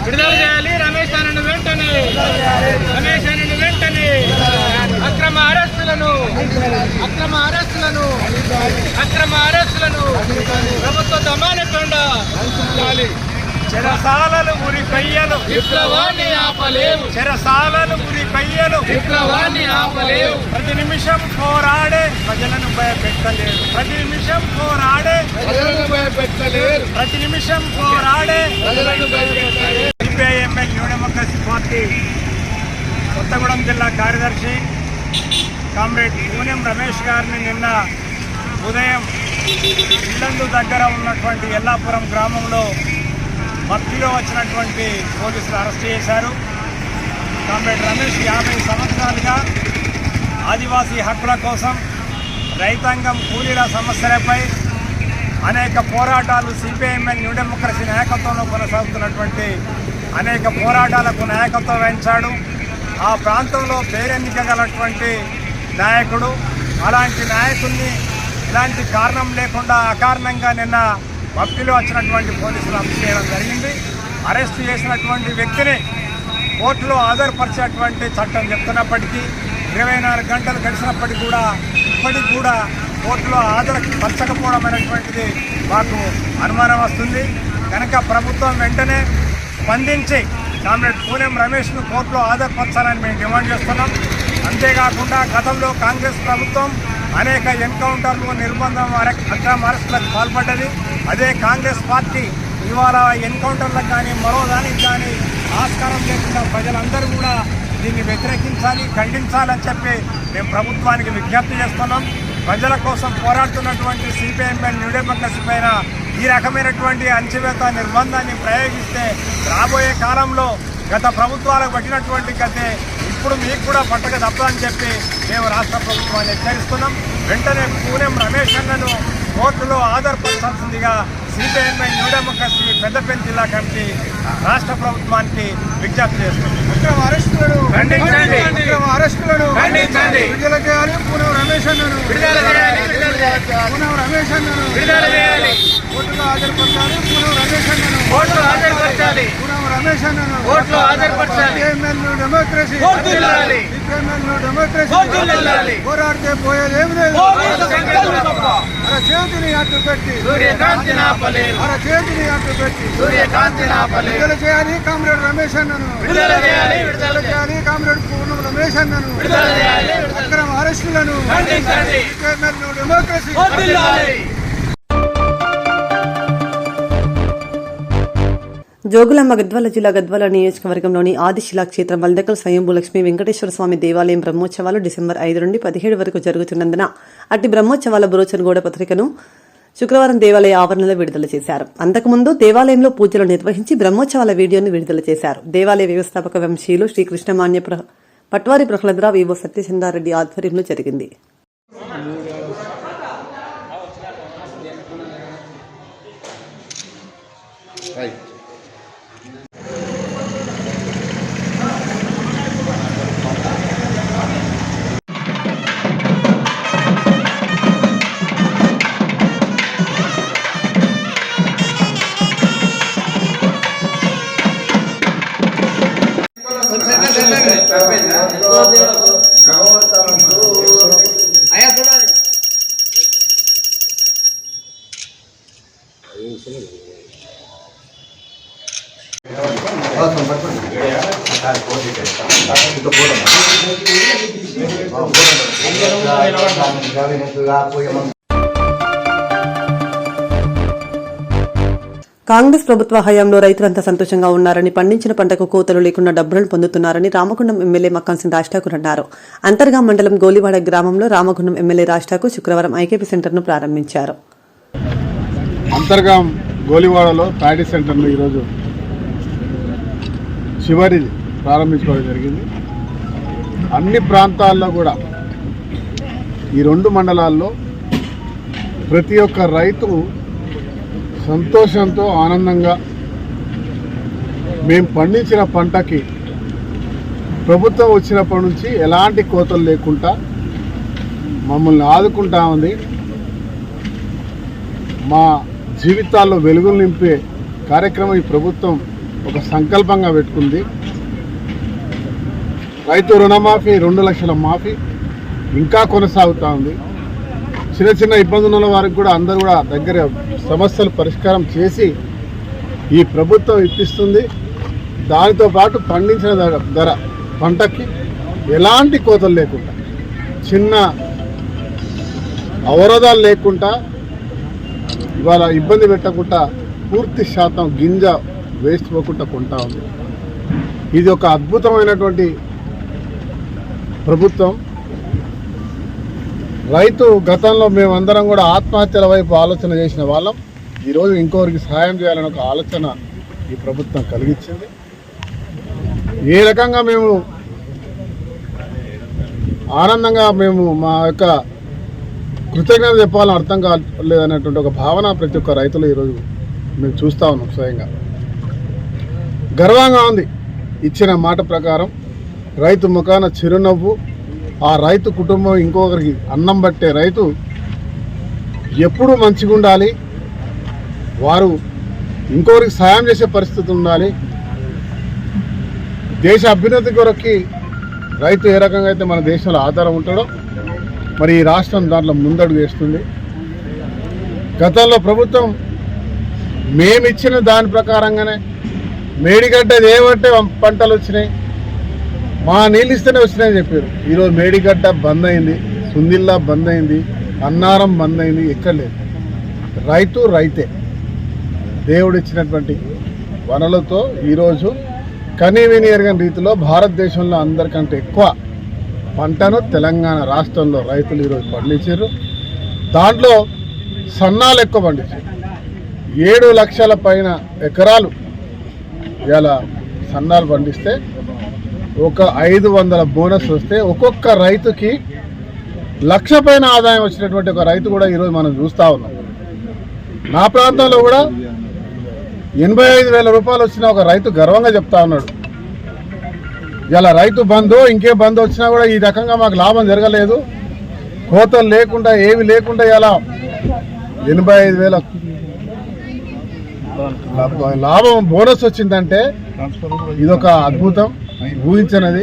విడుదల చేయాలి రమేష్ అన్నను వెంటనే, రమేష్ అన్నను వెంటనే. అక్రమ అరెస్టులను ప్రభుత్వ దమానకొండ చెరసాలలు ఉరి కయ్యలు విప్లవాన్ని ఆపలేవు, చెరసాలలు ఉరి కయ్యలు విప్లవాన్ని ఆపలేవు. ప్రతి నిమిషం పోరాడే ప్రజలను భయపెట్టలేరు, ప్రతి నిమిషం పోరాడే ప్రజలను భయపెట్టలేరు, ప్రతి నిమిషం పోరాడే ప్రజలను భయపెట్టలేరు. CPI ML new democracy party Kothagudem జిల్లా కార్యదర్శి కామ్రేడ్ పూనెం రమేష్ గారిని నిన్న ఉదయం ఇల్లందు దగ్గర ఉన్నటువంటి ఎల్లాపురం గ్రామంలో భక్తిలో వచ్చినటువంటి పోలీసులు అరెస్ట్ చేశారు. కామ్రేడ్ రమేష్ 50 సంవత్సరాలుగా ఆదివాసీ హక్కుల కోసం, రైతాంగం కూలీల సమస్యలపై అనేక పోరాటాలు సిపిఐఎంఎల్ న్యూ డెమోక్రసీ నాయకత్వంలో కొనసాగుతున్నటువంటి అనేక పోరాటాలకు నాయకత్వం వహించాడు. ఆ ప్రాంతంలో పేరెన్నికగలటువంటి నాయకుడు. అలాంటి నాయకుడిని ఇలాంటి కారణం లేకుండా అకారణంగా నిన్న భక్తిలో వచ్చినటువంటి పోలీసులు అరెస్ట్ చేయడం జరిగింది. అరెస్ట్ చేసినటువంటి వ్యక్తిని కోర్టులో హాజరుపరిచేటువంటి చట్టం చెప్తున్నప్పటికీ 24 గంటలు గడిచినప్పటికీ కూడా ఇప్పటికి కూడా కోర్టులో హాజరుపరచకపోవడం అనేటువంటిది మాకు అనుమానం వస్తుంది. కనుక ప్రభుత్వం వెంటనే స్పందించి కామ్రేడ్ పూనెం రమేష్ను కోర్టులో హాజరుపరచాలని మేము డిమాండ్ చేస్తున్నాం. అంతేకాకుండా గతంలో కాంగ్రెస్ ప్రభుత్వం అనేక ఎన్కౌంటర్లు, నిర్బంధం, అక్రమ అరెస్టులకు పాల్పడ్డది. అదే కాంగ్రెస్ పార్టీ ఇవాళ ఎన్కౌంటర్లకు కానీ మరో దానికి కానీ ఆస్కారం లేకుండా ప్రజలందరూ కూడా దీన్ని వ్యతిరేకించాలి, ఖండించాలని చెప్పి మేము ప్రభుత్వానికి విజ్ఞప్తి చేస్తున్నాం. ప్రజల కోసం పోరాడుతున్నటువంటి సిపిఐఎంఎల్ న్యూ డెమోక్రసీ పైన ఈ రకమైనటువంటి అణచివేత నిర్బంధాన్ని ప్రయోగిస్తే రాబోయే కాలంలో గత ప్రభుత్వాలకు పట్టినటువంటి గతే ఇప్పుడు మీకు కూడా పట్టక తప్పదని చెప్పి మేము రాష్ట్ర ప్రభుత్వాన్ని హెచ్చరిస్తున్నాం. వెంటనే పూనెం రమేష్ అన్నను కోర్టులో హాజరుపరచాల్సిందిగా సిపిఐఎంఎల్ న్యూ డెమోక్రసీ పెద్దపల్లి జిల్లా కమిటీ రాష్ట్ర ప్రభుత్వానికి విజ్ఞప్తి చేస్తుంది. అక్రమ అరెస్టులను ఖండించండి, అక్రమ అరెస్టులను ఖండించండి. విడుదల చేయాలి పూనెం రమేష్ అన్నను, విడుదల చేయాలి, పూనెం రమేష్ అన్నను విడుదల చేయాలి. కోర్టులో హాజరుపరచాలి పూనెం రమేష్ అన్నను, కోర్టులో హాజరుపరచాలి పూనెం రమేష్ అన్నను, కోర్టులో హాజరుపరచాలి. సిపిఐఎంఎల్ న్యూ డెమోక్రసీ వర్ధిల్లాలి, సిపిఐఎంఎల్ న్యూ డెమోక్రసీ వర్ధిల్లాలి. పోరాడితే పోయేదేమి లేదు, అర చేతిని అడ్డు పెట్టి సూర్యకాంతిని ఆపలేరు, అర చేతిని అడ్డు పెట్టి సూర్యకాంతిని ఆపలేరు. విడుదల చేయాలి కామ్రేడ్ రమేష్ అన్నను, విడుదల చేయాలి, విడుదల చేయాలి కామ్రేడ్ పూనెం రమేష్ అన్నను, విడుదల చేయాలి. అక్రమ అరెస్టులను ఖండించండి, సిపిఐఎంఎల్ న్యూ డెమోక్రసీ వర్ధిల్లాలి. జోగులాంబ గద్వాల జిల్లా గద్వాల నియోజకవర్గంలోని ఆదిశిలా క్షేత్రం వల్దకల్ స్వయంభూ వెంకటేశ్వర స్వామి దేవాలయం బ్రహ్మోత్సవాలు డిసెంబర్ 5 నుండి 17 వరకు జరుగుతున్నందున అట్టి బ్రహ్మోత్సవాల బ్రోచర్ గోడ పత్రికను శుక్రవారం దేవాలయ ఆవరణలో విడుదల చేశారు. అంతకుముందు దేవాలయంలో పూజలు నిర్వహించి బ్రహ్మోత్సవాల వీడియోను విడుదల చేశారు. దేవాలయ వ్యవస్థాపక వంశీయులు శ్రీ కృష్ణమాన్య పట్వారి ప్రహ్లాదరావు ఈవో సత్యచందారెడ్డి ఆధ్వర్యంలో జరిగింది. కాంగ్రెస్ ప్రభుత్వ హయాంలో రైతులంతా సంతోషంగా ఉన్నారని, పండించిన పంటకు కోతలు లేకుండా డబ్బులను పొందుతున్నారని రామగుండం ఎమ్మెల్యే మక్కాన్ సింగ్ రాజ్ ఠాకూర్ అన్నారు. అంతర్గా మండలం గోలివాడ గ్రామంలో రామగుండం ఎమ్మెల్యే రాజ్ ఠాకూర్ శుక్రవారం ఐకేపీ సెంటర్ను ప్రారంభించారు. అంతర్గా గోలివాడలో ప్యాడీ సెంటర్ను ఈరోజు చివరిది ప్రారంభించుకోవడం జరిగింది. అన్ని ప్రాంతాల్లో కూడా ఈ 2 మండలాల్లో ప్రతి ఒక్క రైతు సంతోషంతో ఆనందంగా మేము పండించిన పంటకి ప్రభుత్వం వచ్చినప్పటి నుంచి ఎలాంటి కోతలు లేకుండా మమ్మల్ని ఆదుకుంటా ఉంది. మా జీవితాల్లో వెలుగులు నింపే కార్యక్రమం ఈ ప్రభుత్వం ఒక సంకల్పంగా పెట్టుకుంది. రైతు రుణమాఫీ 2 లక్షల మాఫీ ఇంకా కొనసాగుతూ ఉంది. చిన్న చిన్న ఇబ్బందులు ఉన్న వారికి కూడా అందరూ కూడా దగ్గర సమస్యలు పరిష్కారం చేసి ఈ ప్రభుత్వం ఇప్పిస్తుంది. దానితో పాటు పండించిన ధర పంటకి ఎలాంటి కోతలు లేకుండా, చిన్న అవరోధాలు లేకుండా, ఇవాళ ఇబ్బంది పెట్టకుండా పూర్తి శాతం గింజ వేస్ట్ పోకుండా కొంటా ఉంది. ఇది ఒక అద్భుతమైనటువంటి ప్రభుత్వం. రైతు గతంలో మేమందరం కూడా ఆత్మహత్యల వైపు ఆలోచన చేసిన వాళ్ళం. ఈరోజు ఇంకొకరికి సహాయం చేయాలని ఒక ఆలోచన ఈ ప్రభుత్వం కలిగించింది. ఏ రకంగా మేము ఆనందంగా మేము మా యొక్క కృతజ్ఞత చెప్పాలని అర్థం కాలేదనేటువంటి ఒక భావన ప్రతి ఒక్క రైతులు ఈరోజు మేము చూస్తూ ఉన్నాం. స్వయంగా గర్వంగా ఉంది. ఇచ్చిన మాట ప్రకారం రైతు ముఖాన చిరునవ్వు. ఆ రైతు కుటుంబం ఇంకొకరికి అన్నం పట్టే రైతు ఎప్పుడూ మంచిగా ఉండాలి, వారు ఇంకొకరికి సాయం చేసే పరిస్థితి ఉండాలి. దేశ అభ్యున్నతి కొరకి రైతు ఏ రకంగా అయితే మన దేశంలో ఆధారం ఉంటాడో మరి ఈ రాష్ట్రం దాంట్లో ముందడుగు వేస్తుంది. గతంలో ప్రభుత్వం మేమిచ్చిన దాని ప్రకారంగానే మేడిగడ్డ ఏమంటే పంటలు వచ్చినాయి, మా నీళ్ళు ఇస్తేనే వచ్చినాయని చెప్పారు. ఈరోజు మేడిగడ్డ బంద్ అయింది, సుందిల్లా బంద్ అయింది, అన్నారం బంద్ అయింది. ఎక్కడ లేదు. రైతు రైతే. దేవుడు ఇచ్చినటువంటి వనరులతో ఈరోజు కనీవిని ఎరగని రీతిలో భారతదేశంలో అందరికంటే ఎక్కువ పంటను తెలంగాణ రాష్ట్రంలో రైతులు ఈరోజు పండించారు. దాంట్లో సన్నాలు ఎక్కువ పండించారు. 7 లక్షల పైన ఎకరాలు ఇలా సన్నాలు పండిస్తే ఒక 500 బోనస్ వస్తే ఒక్కొక్క రైతుకి 1,00,000 పైన ఆదాయం వచ్చినటువంటి ఒక రైతు కూడా ఈరోజు మనం చూస్తూ ఉన్నాం. నా ప్రాంతంలో కూడా 85,000 రూపాయలు వచ్చిన ఒక రైతు గర్వంగా చెప్తా ఉన్నాడు. ఇలా రైతు బంధు ఇంకే బంధు వచ్చినా కూడా ఈ రకంగా మాకు లాభం జరగలేదు, కోతలు లేకుండా ఏవి లేకుండా ఇలా 85,000 లాభం బోనస్ వచ్చిందంటే ఇదొక అద్భుతం, ఊహించినది.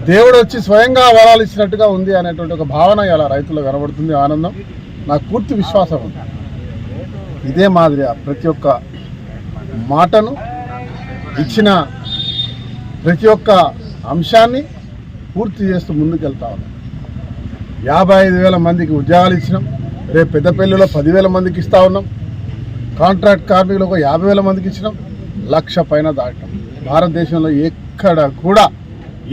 దేవుడు వచ్చి స్వయంగా వరాలు ఇచ్చినట్టుగా ఉంది అనేటువంటి ఒక భావన ఇలా రైతులు కనబడుతుంది. ఆనందం. నాకు పూర్తి విశ్వాసం ఉంది. ఇదే మాదిరిగా ప్రతి ఒక్క మాటను ఇచ్చిన ప్రతి ఒక్క అంశాన్ని పూర్తి చేస్తూ ముందుకెళ్తా ఉన్నాం. 55,000 మందికి ఉద్యోగాలు ఇచ్చినాం. రేపు పెద్దపల్లిలో 10,000 మందికి ఇస్తా ఉన్నాం. కాంట్రాక్ట్ కార్మికులకు 50,000 మందికి ఇచ్చినాం. 1,00,000 పైన దాటాం. భారతదేశంలో ఎక్కడ కూడా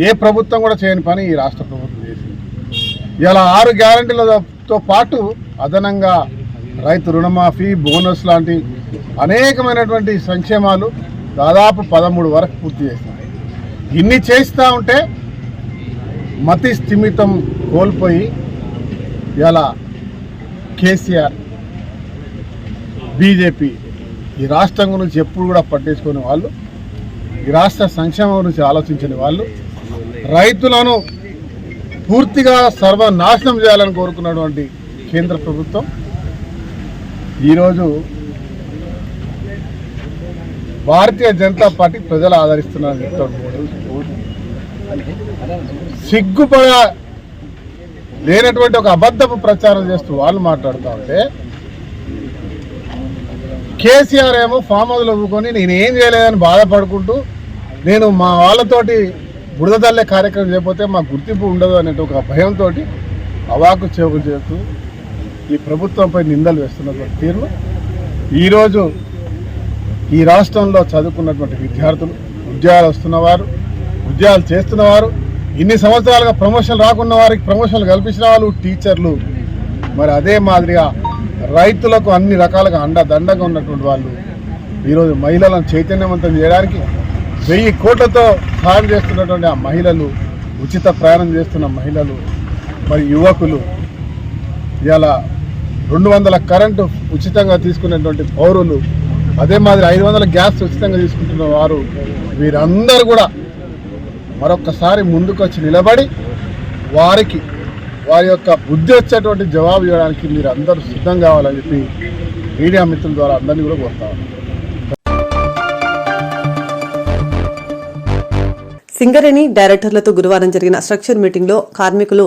ఏ ప్రభుత్వం కూడా చేయని పని ఈ రాష్ట్ర ప్రభుత్వం చేసింది. ఇలా 6 గ్యారంటీలతో పాటు అదనంగా రైతు రుణమాఫీ, బోనస్ లాంటి అనేకమైనటువంటి సంక్షేమాలు దాదాపు 13 వరకు పూర్తి చేసినాం. ఇన్ని చేస్తూ ఉంటే మతి స్థిమితం కోల్పోయి ఇలా కేసీఆర్, బీజేపీ ఈ రాష్ట్రం గురించి ఎప్పుడు కూడా పట్టించుకునే వాళ్ళు, ఈ రాష్ట్ర సంక్షేమం గురించి ఆలోచించని వాళ్ళు, రైతులను పూర్తిగా సర్వనాశనం చేయాలని కోరుకున్నటువంటి కేంద్ర ప్రభుత్వం ఈరోజు భారతీయ జనతా పార్టీ ప్రజలు ఆదరిస్తున్నారని చెప్తాడు. సిగ్గుపడ లేనటువంటి ఒక అబద్ధపు ప్రచారం చేస్తూ వాళ్ళు మాట్లాడుతూ ఉంటే, కేసీఆర్ ఏమో ఫామ్ హౌస్లో ఊరుకొని నేను ఏం చేయలేదని బాధపడుకుంటూ నేను మా వాళ్ళతోటి బురద తల్లే కార్యక్రమం చేయకపోతే మాకు గుర్తింపు ఉండదు అనే ఒక భయంతో అవాకు చెవులు చేస్తూ ఈ ప్రభుత్వంపై నిందలు వేస్తున్నటువంటి తీరును ఈరోజు ఈ రాష్ట్రంలో చదువుకున్నటువంటి విద్యార్థులు, ఉద్యోగాలు వస్తున్నవారు, ఉద్యోగాలు చేస్తున్నవారు, ఇన్ని సంవత్సరాలుగా ప్రమోషన్ రాకున్న వారికి ప్రమోషన్లు కల్పించిన వాళ్ళు, టీచర్లు, మరి అదే మాదిరిగా రైతులకు అన్ని రకాలుగా అండదండగా ఉన్నటువంటి వాళ్ళు ఈరోజు మహిళలను చైతన్యవంతం చేయడానికి 1000 కోట్లతో సహాయం చేస్తున్నటువంటి ఆ మహిళలు, ఉచిత ప్రయాణం చేస్తున్న మహిళలు, మరి యువకులు, ఇలా 200 కరెంటు ఉచితంగా తీసుకునేటువంటి పౌరులు, అదే మాదిరి 500 గ్యాస్ ఉచితంగా తీసుకుంటున్న వారు, వీరందరూ కూడా మరొక్కసారి ముందుకు వచ్చి నిలబడి వారికి వారి యొక్క బుద్ధి వచ్చేటువంటి జవాబు ఇవ్వడానికి మీరు అందరూ సిద్ధం కావాలని చెప్పి మీడియా మిత్రుల ద్వారా అందరినీ కూడా కోరుతాను. సింగరేణి డైరెక్టర్లతో గురువారం జరిగిన స్ట్రక్చర్ మీటింగ్లో కార్మికులు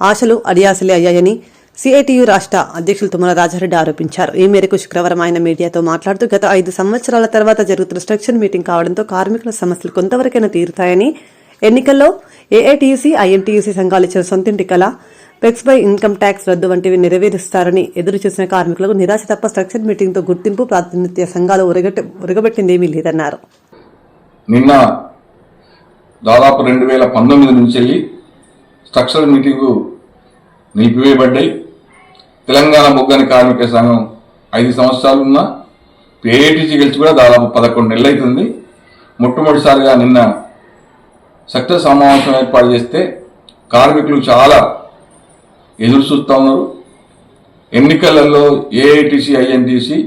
ఆశలు అడియాసలే అయ్యాయని సిఐటియు రాష్ట్ర అధ్యక్షులు తుమ్మల రాజారెడ్డి ఆరోపించారు. ఈ మేరకు శుక్రవారం ఆయన మీడియాతో మాట్లాడుతూ గత 5 సంవత్సరాల తర్వాత జరుగుతున్న స్ట్రక్చర్ మీటింగ్ కావడంతో కార్మికుల సమస్యలు కొంతవరకైనా తీరుతాయని, ఎన్నికల్లో ఏఐటియుసి, ఐఎన్టీయూసీ సంఘాలు ఇచ్చిన సొంతింటి కళ, పెక్స్ బై ఇన్కమ్ ట్యాక్స్ రద్దు వంటివి నెరవేరుస్తారని ఎదురు చూసిన కార్మికులకు నిరాశ తప్ప స్ట్రక్చర్ మీటింగ్తో గుర్తింపు, ప్రాతినిధ్య సంఘాలు ఉరగబెట్టిందేమీ లేదన్నారు. నిన్న దాదాపు 2019 నుంచి వెళ్ళి స్ట్రక్చరల్ మీటింగు నిలిపివేయబడ్డాయి. తెలంగాణ బొగ్గని కార్మిక సంఘం 5 సంవత్సరాలున్నా ఏఐటీసీ గెలిచి కూడా దాదాపు 11 నెలలు అవుతుంది. మొట్టమొదటిసారిగా నిన్న సెక్టర్ సమావేశం ఏర్పాటు చేస్తే కార్మికులు చాలా ఎదురు చూస్తూ ఉన్నారు. ఎన్నికలలో ఏఐటీసీ, ఐఎన్టీసీ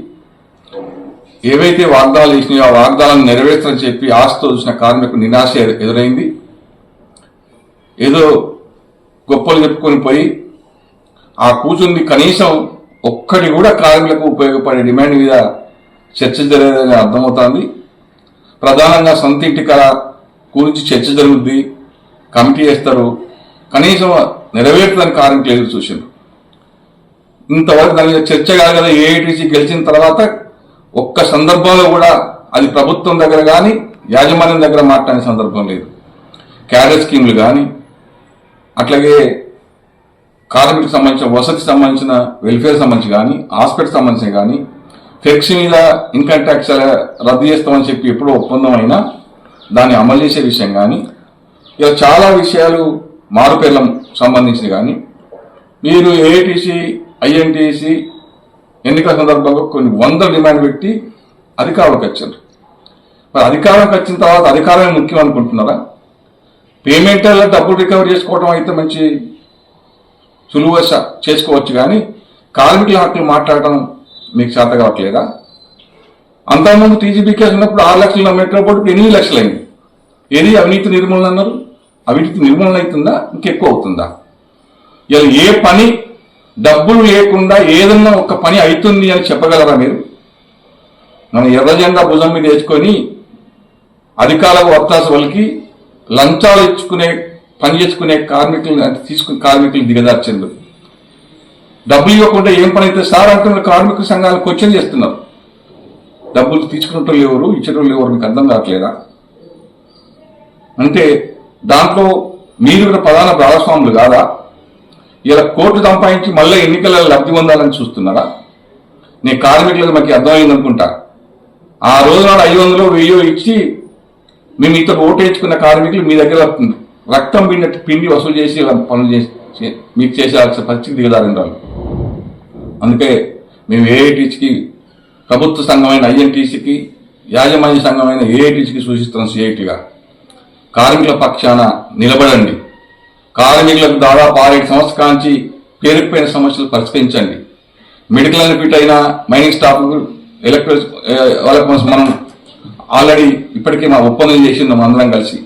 ఏవైతే వాగ్దానాలు చేసినాయో ఆ వాగ్దానాలను నెరవేర్చాలని చెప్పి ఆశతో చూసిన కార్మికులు నిరాశ ఎదురైంది. ఏదో గొప్పలు చెప్పుకొని పోయి ఆ కూర్చుంది కనీసం ఒక్కటి కూడా కార్మికులకు ఉపయోగపడే డిమాండ్ మీద చర్చ జరగదని అర్థమవుతోంది. ప్రధానంగా సొంత ఇంటి కళ గురించి చర్చ జరుగుద్ది, కమిటీ వేస్తారు, కనీసం నెరవేర్చడానికి కార్మికులు ఎదురు చూసారు. ఇంతవరకు దాని మీద చర్చ కాదు కదా. ఏఐటీసీ గెలిచిన తర్వాత ఒక్క సందర్భంలో కూడా అది ప్రభుత్వం దగ్గర కానీ యాజమాన్యం దగ్గర మాట్లాడే సందర్భం లేదు. క్యాడర్ స్కీమ్లు కానీ, అట్లాగే కార్మికులకు సంబంధించిన వసతికి సంబంధించిన వెల్ఫేర్ సంబంధించి కానీ, హాస్పిటల్ సంబంధించిన కానీ, ఫ్లెక్సీ మీద ఇన్కమ్ ట్యాక్స్ రద్దు చేస్తామని చెప్పి ఎప్పుడో ఒప్పందం అయినా దాన్ని అమలు చేసే విషయం కానీ, ఇలా చాలా విషయాలు మారుపేర్లకు సంబంధించి కానీ మీరు ఏఐటీసీ, ఐఎన్టీసీ ఎన్నికల సందర్భంగా కొన్ని 100 డిమాండ్ పెట్టి అధికారంలోకి వచ్చారు. మరి అధికారంలోకి వచ్చిన తర్వాత అధికారమే ముఖ్యం అనుకుంటున్నారా? పేమెంట్లలో డబ్బులు రికవర్ చేసుకోవడం అయితే మంచి సులువుగా చేసుకోవచ్చు, కానీ కార్మికుల హక్కులు మాట్లాడటం మీకు చేత కావట్లేదా? అంతకుముందు టీజీబీ కేసు ఉన్నప్పుడు 6 లక్షల మెట్రో బోర్డుకు 8 లక్షలు అయింది. ఏది అవినీతి నిర్మూలన అన్నారు? అవినీతి నిర్మూలన అవుతుందా? ఇంకెక్కువ అవుతుందా? ఇలా ఏ పని డబ్బులు లేకుండా ఏదన్నా ఒక పని అవుతుంది అని చెప్పగలరా మీరు? మనం ఎర్ర జెండా భుజం మీద వేసుకొని అధికారులకు వత్తాస వాళ్ళకి లంచాలు ఇచ్చుకునే పని చేసుకునే కార్మికులు దిగదార్చింది. డబ్బులు ఇవ్వకుండా ఏం పని అయితే సార్ అంటున్న కార్మిక సంఘాలు క్వశ్చన్ చేస్తున్నారు. డబ్బులు తీసుకున్నట్టు ఎవరు, ఇచ్చేటోళ్ళు ఎవరు మీకు అర్థం కావట్లేదా? అంటే దాంట్లో మీరు కూడా ప్రధాన భాగస్వాములు కాదా? ఇలా కోర్టు సంపాదించి మళ్ళీ ఎన్నికలలో లబ్ధి పొందాలని చూస్తున్నారా? నేను కార్మికులకు మాకు అర్థమైంది అనుకుంటా. ఆ రోజు నాడు 500 1000 ఇచ్చి మేము ఇతర ఓటు వేయించుకున్న కార్మికులు మీ దగ్గర రక్తం పిండి వసూలు చేసి పనులు చేసి మీకు చేసేయాల్సిన పరిస్థితి దిగదారని వాళ్ళు. అందుకే మేము ఏఐటీసీకి, ప్రభుత్వ సంఘమైన ఐఎన్టీసీకి, యాజమాన్య సంఘమైన ఏఐటీసీకి సూచిస్తున్నాం. సిఐటిగా కార్మికుల పక్షాన నిలబడండి. కార్మికులకు దాదాపు 6 సంవత్సరాల నుంచి పేరుకుపోయిన సమస్యలు పరిష్కరించండి. మెడికల్ బెనిఫిట్ అయినా మైనింగ్ స్టాఫ్ వాళ్ళకి మనం ఆల్రెడీ ఇప్పటికే మా ఒప్పందం చేసిందాం అందరం కలిసి,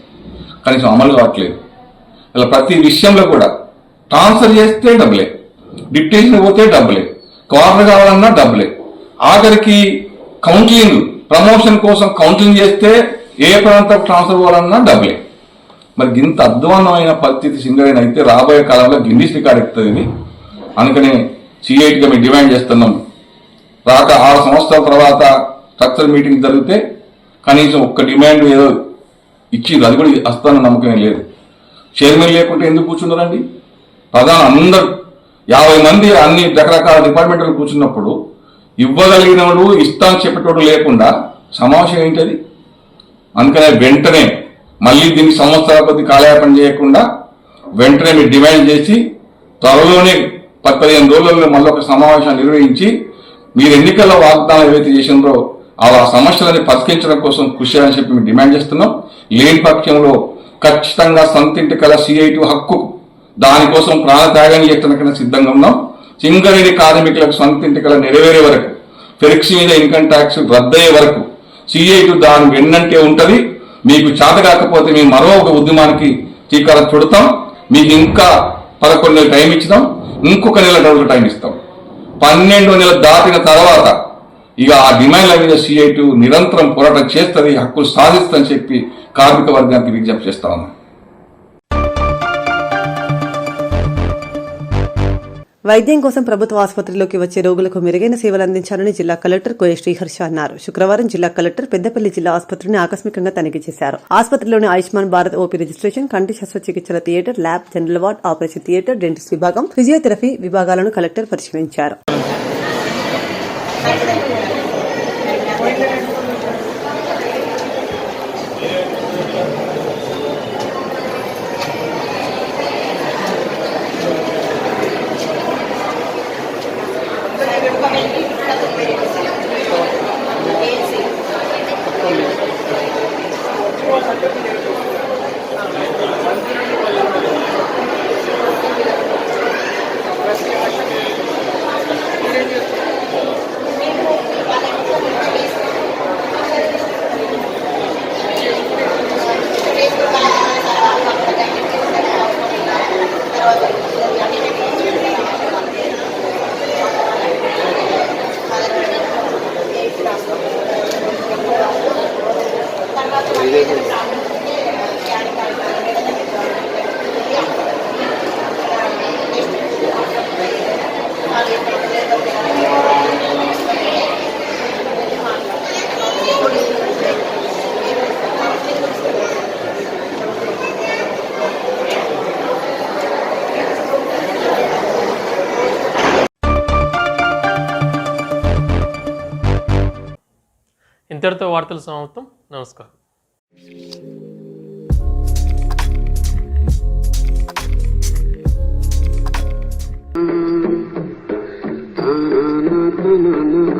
కనీసం అమలు కావట్లేదు. ఇలా ప్రతి విషయంలో కూడా ట్రాన్స్ఫర్ చేస్తే డబ్బులే, డిప్యూటేషన్ పోతే డబ్బులే, కార్నర్ కావాలన్నా డబ్బులే, ఆఖరికి కౌన్సిలింగ్ ప్రమోషన్ కోసం కౌన్సిలింగ్ చేస్తే ఏ ప్రాంతం ట్రాన్స్ఫర్ పోవాలన్నా డబ్బులే. మరి ఇంత అధ్వాన్నమైన పరిస్థితి సింగరేణి అయితే రాబోయే కాలంలో గిన్నీస్ రికార్డ్ ఎక్కుతుంది. అందుకనే సిఐటిగా మేము డిమాండ్ చేస్తున్నాం. రాక 6 సంవత్సరాల తర్వాత స్ట్రక్చర్ మీటింగ్ జరిగితే కనీసం ఒక్క డిమాండ్ ఏదో ఇచ్చిండ్రు, అది కూడా వస్తానన్న నమ్మకం లేదు. చైర్మన్ లేకుంటే ఎందుకు కూర్చున్నారండి? ప్రధాన అందరు 50 మంది అన్ని రకరకాల డిపార్ట్మెంట్లు కూర్చున్నప్పుడు ఇవ్వగలిగినవాడు ఇస్తాను చెప్పేటోడు లేకుండా సమావేశం ఏంటది? అందుకనే వెంటనే మళ్ళీ దీనికి సంవత్సరాల కొద్ది కాలయాపన చేయకుండా వెంటనే మీరు డిమాండ్ చేసి త్వరలోనే 10-15 రోజుల్లో మళ్ళీ ఒక సమావేశం నిర్వహించి మీరు ఎన్నికల్లో వాగ్దానం ఏవైతే చేసిందో ఆ సమస్యలని పరిష్కరించడం కోసం కృషి చేయాలని చెప్పి మేము డిమాండ్ చేస్తున్నాం. లేని పక్షంలో ఖచ్చితంగా సొంతింటి కల CI2 హక్కు దానికోసం ప్రాణత్యాగం చేయడానికి సిద్ధంగా ఉన్నాం. సింగరేణి కార్మికులకు సొంతింటి కల నెరవేరే వరకు, ఫెరిక్స్ మీద ఇన్కమ్ ట్యాక్స్ రద్దయ్యే వరకు CI2 దాని వెన్నంటే ఉంటది. మీకు చేత కాకపోతే మేము మరో ఒక ఉద్యమానికి శ్రీకారం చుడతాం. మీకు ఇంకా 11 నెలలు టైం ఇచ్చినాం, ఇంకొక నెల రోజులు టైం ఇస్తాం. 12వ నెల దాటిన తర్వాత ఇక ఆ డిమాండ్ల మీద CI2 నిరంతరం పోరాటం చేస్తుంది, హక్కులు సాధిస్తుందని చెప్పి కార్మిక వర్గానికి విజ్ఞప్తి చేస్తా ఉన్నాం. వైద్యం కోసం ప్రభుత్వ ఆసుపత్రిలోకి వచ్చే రోగులకు మెరుగైన సేవలు అందించాలని జిల్లా కలెక్టర్ కోయ శ్రీహర్ష అన్నారు. శుక్రవారం జిల్లా కలెక్టర్ పెద్దపల్లి జిల్లా ఆసుపత్రిని ఆకస్మికంగా తనిఖీ చేశారు. ఆసుపత్రిలోని ఆయుష్మాన్ భారత్ ఓపీ రిజిస్ట్రేషన్, కంటి శస్త్రచికిత్సల theatre, lab, general ward, operation theatre, dentist విభాగం, ఫిజియోథెరపీ విభాగాలను కలెక్టర్ పరిశీలించారు. ఇంతటితో వార్తలు సమాప్తం. నమస్కారం. na na na